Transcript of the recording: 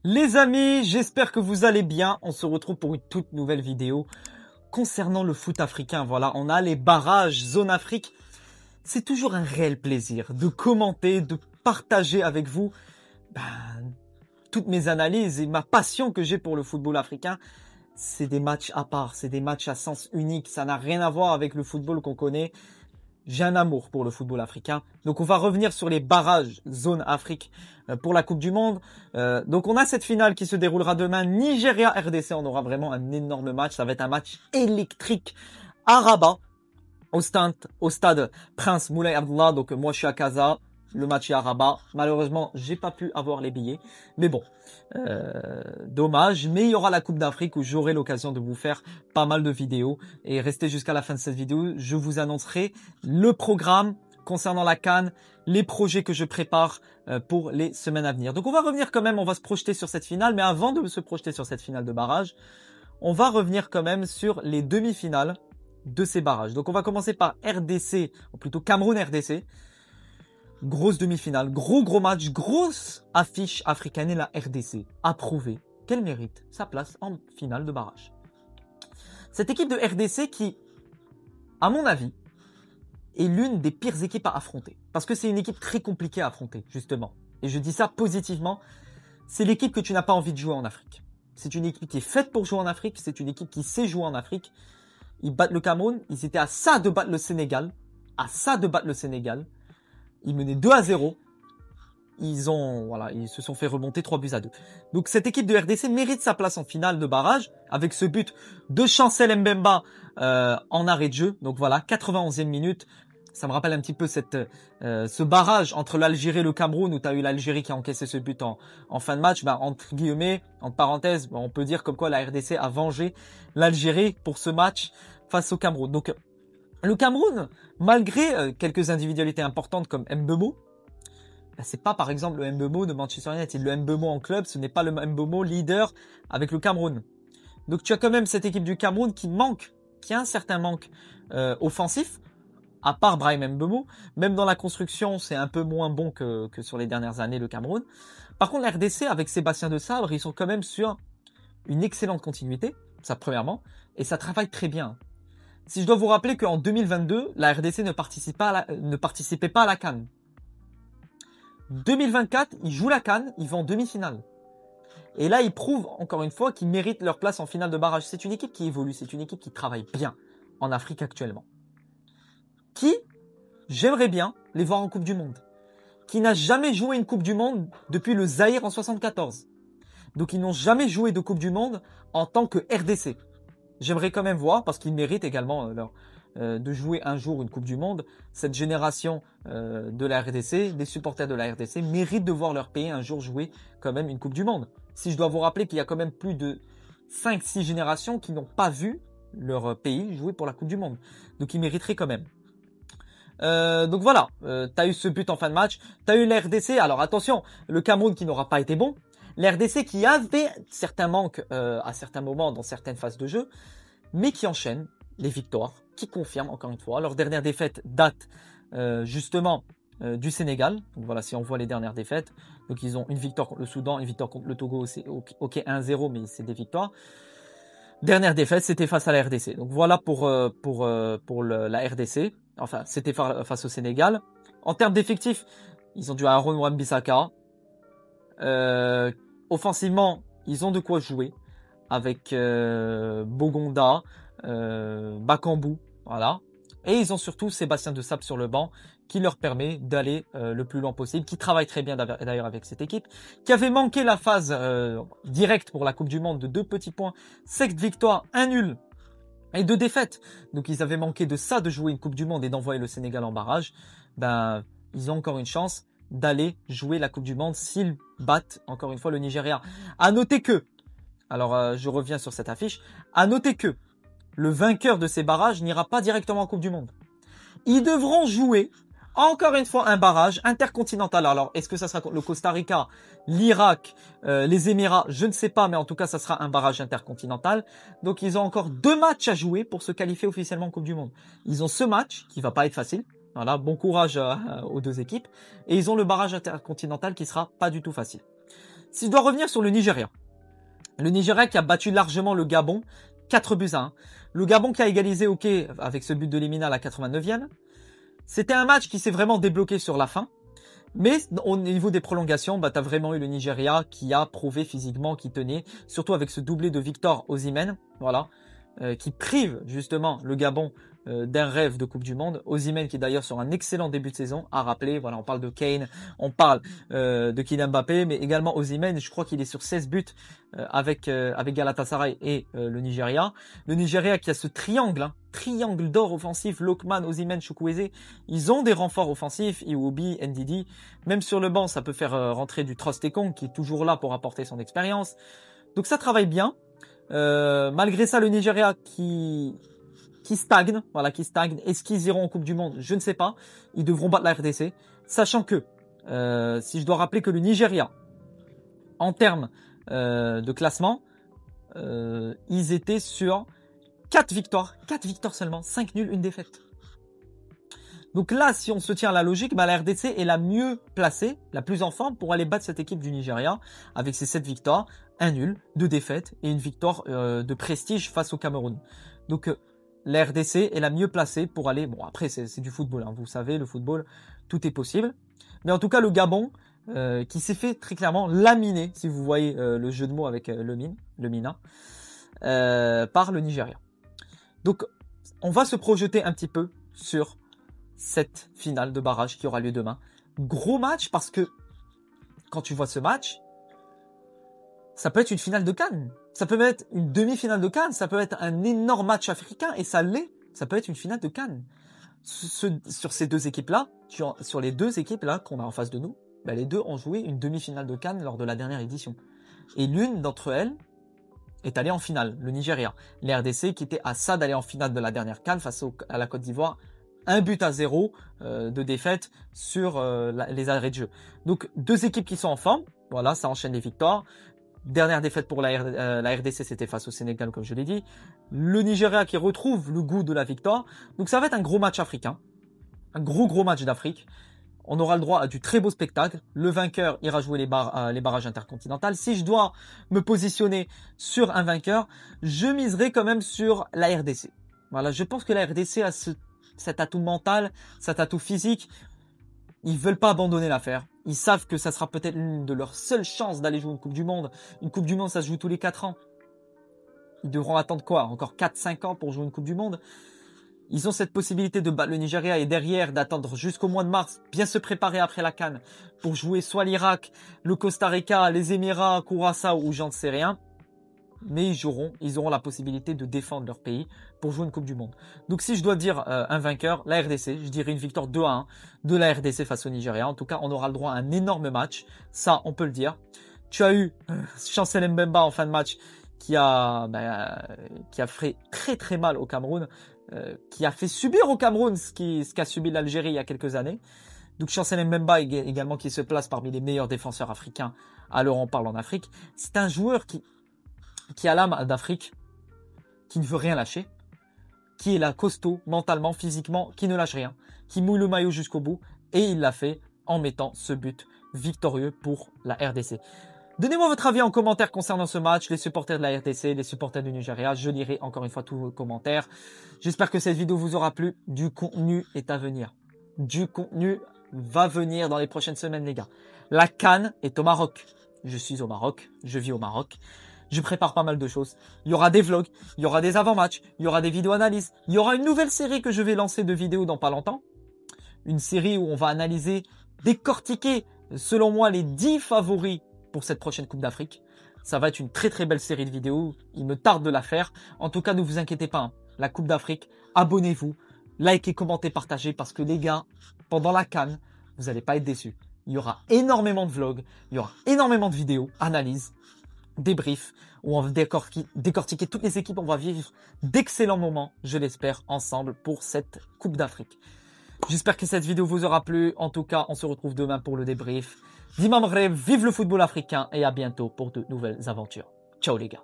Les amis, j'espère que vous allez bien. On se retrouve pour une toute nouvelle vidéo concernant le foot africain. Voilà, on a les barrages Zone Afrique. C'est toujours un réel plaisir de commenter, de partager avec vous toutes mes analyses et ma passion que j'ai pour le football africain. C'est des matchs à part, c'est des matchs à sens unique. Ça n'a rien à voir avec le football qu'on connaît. J'ai un amour pour le football africain. Donc on va revenir sur les barrages Zone Afrique pour la Coupe du Monde. Donc on a cette finale qui se déroulera demain. Nigeria-RDC, on aura vraiment un énorme match. Ça va être un match électrique à Rabat, au stade Prince Moulay Abdallah. Donc moi je suis à Casa. Le match est à Rabat. Malheureusement, j'ai pas pu avoir les billets. Mais bon, dommage. Mais il y aura la Coupe d'Afrique où j'aurai l'occasion de vous faire pas mal de vidéos. Et restez jusqu'à la fin de cette vidéo. Je vous annoncerai le programme concernant la CAN, les projets que je prépare pour les semaines à venir. Donc on va revenir quand même, on va se projeter sur cette finale. Mais avant de se projeter sur cette finale de barrage, on va revenir quand même sur les demi-finales de ces barrages. Donc on va commencer par RDC, ou plutôt Cameroun-RDC. Grosse demi-finale, gros match, grosse affiche africaine et la RDC approuvé qu'elle mérite sa place en finale de barrage. Cette équipe de RDC qui, à mon avis, est l'une des pires équipes à affronter. Parce que c'est une équipe très compliquée à affronter, justement. Et je dis ça positivement. C'est l'équipe que tu n'as pas envie de jouer en Afrique. C'est une équipe qui est faite pour jouer en Afrique. C'est une équipe qui sait jouer en Afrique. Ils battent le Cameroun. Ils étaient à ça de battre le Sénégal. Ils menaient 2-0. Ils se sont fait remonter 3-2. Donc cette équipe de RDC mérite sa place en finale de barrage avec ce but de Chancel Mbemba en arrêt de jeu. Donc voilà, 91e minute. Ça me rappelle un petit peu ce barrage entre l'Algérie et le Cameroun où tu as eu l'Algérie qui a encaissé ce but en fin de match. Entre guillemets, entre parenthèses, on peut dire comme quoi la RDC a vengé l'Algérie pour ce match face au Cameroun. Donc le Cameroun, malgré quelques individualités importantes comme Mbeumo, c'est pas par exemple le Mbeumo de Manchester United. Le Mbeumo en club, ce n'est pas le Mbeumo leader avec le Cameroun. Donc tu as quand même cette équipe du Cameroun qui a un certain manque offensif, à part Brahim Mbeumo. Même dans la construction, c'est un peu moins bon que sur les dernières années le Cameroun. Par contre, la RDC, avec Sébastien Desabre, ils sont quand même sur une excellente continuité, ça premièrement, et ça travaille très bien. Si je dois vous rappeler qu'en 2022, la RDC ne participait pas à la CAN. 2024, ils jouent la CAN, ils vont en demi-finale. Et là, ils prouvent encore une fois qu'ils méritent leur place en finale de barrage. C'est une équipe qui évolue, c'est une équipe qui travaille bien en Afrique actuellement. Qui, j'aimerais bien les voir en Coupe du Monde. Qui n'a jamais joué une Coupe du Monde depuis le Zaïre en 74. Donc ils n'ont jamais joué de Coupe du Monde en tant que RDC. J'aimerais quand même voir, parce qu'ils méritent également de jouer un jour une Coupe du Monde. Cette génération de la RDC, des supporters de la RDC, méritent de voir leur pays un jour jouer quand même une Coupe du Monde. Si je dois vous rappeler qu'il y a quand même plus de 5-6 générations qui n'ont pas vu leur pays jouer pour la Coupe du Monde. Donc ils mériteraient quand même. Donc voilà, t'as eu ce but en fin de match, t'as eu la RDC. Alors attention, le Cameroun qui n'aura pas été bon. L'RDC qui avait certains manques à certains moments dans certaines phases de jeu, mais qui enchaîne les victoires, qui confirment encore une fois. Leur dernière défaite date justement du Sénégal. Donc voilà, si on voit les dernières défaites. Donc ils ont une victoire contre le Soudan, une victoire contre le Togo, c'est ok 1-0, mais c'est des victoires. Dernière défaite, c'était face à la RDC. Donc voilà pour la RDC. Enfin, c'était face au Sénégal. En termes d'effectifs, ils ont du Aaron Wan-Bissaka. Offensivement, ils ont de quoi jouer avec Bogonda, Bakambu, voilà. Et ils ont surtout Sébastien Desabre sur le banc qui leur permet d'aller le plus loin possible, qui travaille très bien d'ailleurs avec cette équipe, qui avait manqué la phase directe pour la Coupe du Monde de 2 petits points, 7 victoires, 1 nul et 2 défaites. Donc ils avaient manqué de ça, de jouer une Coupe du Monde et d'envoyer le Sénégal en barrage. Ils ont encore une chance d'aller jouer la Coupe du Monde s'ils battent encore une fois le Nigeria. À noter que, alors je reviens sur cette affiche, à noter que le vainqueur de ces barrages n'ira pas directement en Coupe du Monde. Ils devront jouer encore une fois un barrage intercontinental. Alors est-ce que ça sera le Costa Rica, l'Irak, les Émirats, je ne sais pas, mais en tout cas ça sera un barrage intercontinental. Donc ils ont encore 2 matchs à jouer pour se qualifier officiellement en Coupe du Monde. Ils ont ce match qui va pas être facile. Voilà, bon courage aux 2 équipes. Et ils ont le barrage intercontinental qui sera pas du tout facile. Si je dois revenir sur le Nigeria. Le Nigeria qui a battu largement le Gabon, 4-1. Le Gabon qui a égalisé, ok, avec ce but de Lemina à la 89e. C'était un match qui s'est vraiment débloqué sur la fin. Mais au niveau des prolongations, bah, t'as vraiment eu le Nigeria qui a prouvé physiquement qu'il tenait, surtout avec ce doublé de Victor Osimhen, voilà, qui prive justement le Gabon d'un rêve de Coupe du Monde. Osimhen qui d'ailleurs sur un excellent début de saison a rappelé, voilà, on parle de Kane, on parle de Kylian Mbappé, mais également Osimhen, je crois qu'il est sur 16 buts avec Galatasaray et le Nigeria. Le Nigeria qui a ce triangle, hein, triangle d'or offensif, Lookman, Osimhen, Chukwueze, ils ont des renforts offensifs, Iwobi, Ndidi, même sur le banc, ça peut faire rentrer du Trostekong qui est toujours là pour apporter son expérience. Donc ça travaille bien. Malgré ça, le Nigeria qui stagne, voilà, qui stagne. Est-ce qu'ils iront en Coupe du Monde? Je ne sais pas. Ils devront battre la RDC, sachant que si je dois rappeler que le Nigeria, en termes de classement, ils étaient sur 4 victoires seulement, 5 nuls, 1 défaite. Donc là, si on se tient à la logique, bah, la RDC est la mieux placée, la plus en forme pour aller battre cette équipe du Nigeria avec ses 7 victoires, 1 nul, 2 défaites et une victoire de prestige face au Cameroun. Donc la RDC est la mieux placée pour aller... Bon, après, c'est du football, hein, vous savez, le football, tout est possible. Mais en tout cas, le Gabon, qui s'est fait très clairement laminer, si vous voyez le jeu de mots avec le Mina, par le Nigeria. Donc, on va se projeter un petit peu sur cette finale de barrage qui aura lieu demain. Gros match parce que quand tu vois ce match, ça peut être une finale de CAN, ça peut être une demi-finale de CAN, ça peut être un énorme match africain et ça l'est, ça peut être une finale de CAN. Sur ces deux équipes-là, sur les deux équipes-là qu'on a en face de nous, bah les deux ont joué une demi-finale de CAN lors de la dernière édition. Et l'une d'entre elles est allée en finale, le Nigeria. Les RDC qui était à ça d'aller en finale de la dernière CAN face à la Côte d'Ivoire, 1-0 de défaite sur les arrêts de jeu. Donc deux équipes qui sont en forme, voilà, ça enchaîne les victoires. Dernière défaite pour la RDC, c'était face au Sénégal, comme je l'ai dit. Le Nigeria qui retrouve le goût de la victoire. Donc ça va être un gros match africain, un gros match d'Afrique. On aura le droit à du très beau spectacle. Le vainqueur ira jouer les barrages intercontinentaux. Si je dois me positionner sur un vainqueur, je miserai quand même sur la RDC. Voilà, je pense que la RDC a cet atout mental, cet atout physique. Ils veulent pas abandonner l'affaire. Ils savent que ça sera peut-être l'une de leurs seules chances d'aller jouer une Coupe du Monde. Une Coupe du Monde, ça se joue tous les 4 ans. Ils devront attendre quoi? Encore 4-5 ans pour jouer une Coupe du Monde? Ils ont cette possibilité de battre le Nigeria et derrière d'attendre jusqu'au mois de mars, bien se préparer après la CAN pour jouer soit l'Irak, le Costa Rica, les Émirats, Curaçao ou j'en sais rien. Mais ils auront la possibilité de défendre leur pays pour jouer une Coupe du Monde. Donc si je dois dire un vainqueur, la RDC, je dirais une victoire 2-1 de la RDC face au Nigeria. En tout cas, on aura le droit à un énorme match. Ça, on peut le dire. Tu as eu Chancel Mbemba en fin de match qui a fait très mal au Cameroun, qui a fait subir au Cameroun ce qu'a subi l'Algérie il y a quelques années. Donc Chancel Mbemba également qui se place parmi les meilleurs défenseurs africains. Alors on parle en Afrique. C'est un joueur qui a l'âme d'Afrique, qui ne veut rien lâcher, qui est là costaud, mentalement, physiquement, qui ne lâche rien, qui mouille le maillot jusqu'au bout, et il l'a fait en mettant ce but victorieux pour la RDC. Donnez-moi votre avis en commentaire concernant ce match, les supporters de la RDC, les supporters du Nigeria, je lirai encore une fois tous vos commentaires. J'espère que cette vidéo vous aura plu, du contenu est à venir. Du contenu va venir dans les prochaines semaines les gars. La CAN est au Maroc, je suis au Maroc, je vis au Maroc. Je prépare pas mal de choses. Il y aura des vlogs, il y aura des avant-matchs, il y aura des vidéos analyses. Il y aura une nouvelle série que je vais lancer de vidéos dans pas longtemps. Une série où on va analyser, décortiquer, selon moi, les 10 favoris pour cette prochaine Coupe d'Afrique. Ça va être une très belle série de vidéos. Il me tarde de la faire. En tout cas, ne vous inquiétez pas. Hein. La Coupe d'Afrique, abonnez-vous, likez, commentez, partagez. Parce que les gars, pendant la CAN, vous n'allez pas être déçus. Il y aura énormément de vlogs, il y aura énormément de vidéos, analyses, débrief où on va décortiquer toutes les équipes. On va vivre d'excellents moments, je l'espère, ensemble pour cette Coupe d'Afrique. J'espère que cette vidéo vous aura plu. En tout cas, on se retrouve demain pour le débrief. Dima Maghreb, vive le football africain et à bientôt pour de nouvelles aventures. Ciao les gars.